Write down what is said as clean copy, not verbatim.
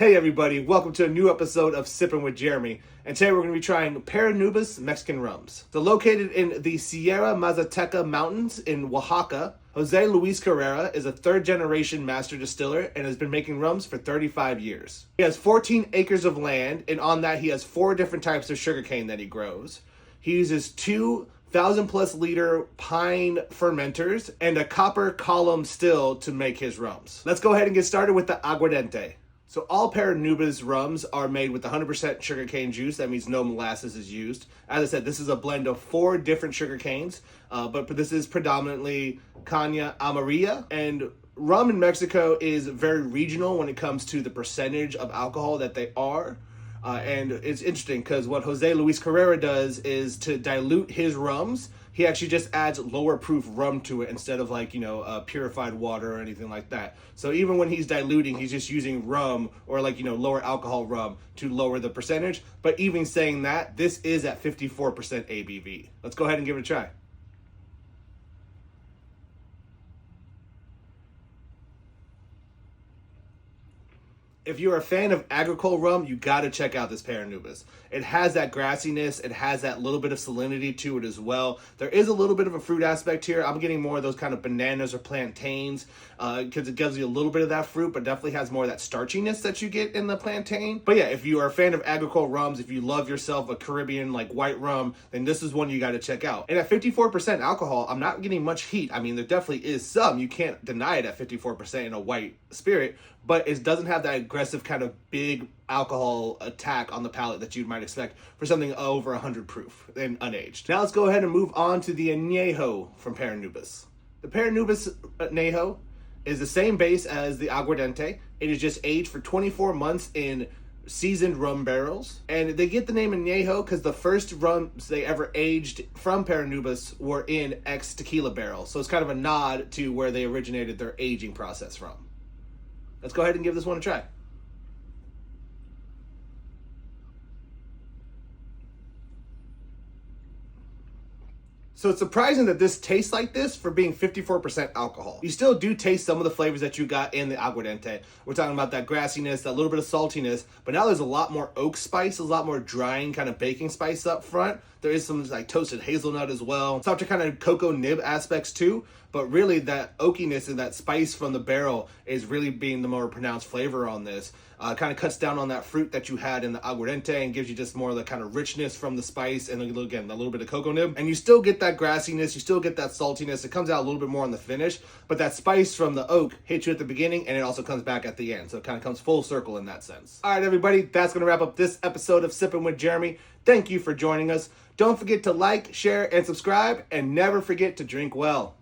Hey everybody, welcome to a new episode of Sippin with Jeremy, and today we're going to be trying Paranubes Mexican Rums. So located in the Sierra Mazateca Mountains in Oaxaca, Jose Luis Carrera is a third-generation master distiller and has been making rums for 35 years. He has 14 acres of land, and on that he has 4 different types of sugarcane that he grows. He uses 2,000+ liter pine fermenters and a copper column still to make his rums. Let's go ahead and get started with the aguardiente. So all Paranubes rums are made with 100% sugarcane juice. That means no molasses is used. As I said, this is a blend of 4 different sugar canes, but this is predominantly Caña Amarilla. And rum in Mexico is very regional when it comes to the percentage of alcohol that they are. And it's interesting because what Jose Luis Carrera does is to dilute his rums, he actually just adds lower proof rum to it instead of purified water or anything like that. So even when he's diluting, he's just using rum or lower alcohol rum to lower the percentage. But even saying that, this is at 54% ABV. Let's go ahead and give it a try. If you're a fan of agricole rum, you got to check out this Paranubes. It has that grassiness, it has that little bit of salinity to it as well. There is a little bit of a fruit aspect here. I'm getting more of those kind of bananas or plantains because it gives you a little bit of that fruit, but definitely has more of that starchiness that you get in the plantain. But yeah, if you are a fan of agricole rums, if you love yourself a Caribbean white rum, then this is one you got to check out. And at 54% alcohol, I'm not getting much heat. I mean, there definitely is some. You can't deny it at 54% in a white spirit, but it doesn't have that aggressive kind of big alcohol attack on the palate that you might expect for something over 100 proof and unaged. Now let's go ahead and move on to the anejo from Paranubes. The Paranubes anejo is the same base as the aguardiente. It is just aged for 24 months in seasoned rum barrels, and they get the name anejo because the first rums they ever aged from Paranubes were in ex tequila barrels. So it's kind of a nod to where they originated their aging process from. Let's go ahead and give this one a try. So it's surprising that this tastes like this for being 54% alcohol. You still do taste some of the flavors that you got in the aguardiente. We're talking about that grassiness, that little bit of saltiness, but now there's a lot more oak spice, a lot more drying kind of baking spice up front. There is some toasted hazelnut as well. Softer kind of cocoa nib aspects too, but really that oakiness and that spice from the barrel is really being the more pronounced flavor on this. Kind of cuts down on that fruit that you had in the aguardiente and gives you just more of the kind of richness from the spice and again, a little bit of cocoa nib. And you still get that grassiness, you still get that saltiness. It comes out a little bit more on the finish, but that spice from the oak hits you at the beginning and it also comes back at the end. So it kind of comes full circle in that sense. All right, everybody, that's going to wrap up this episode of Sippin' with Jeremy. Thank you for joining us. Don't forget to like, share, and subscribe, and never forget to drink well.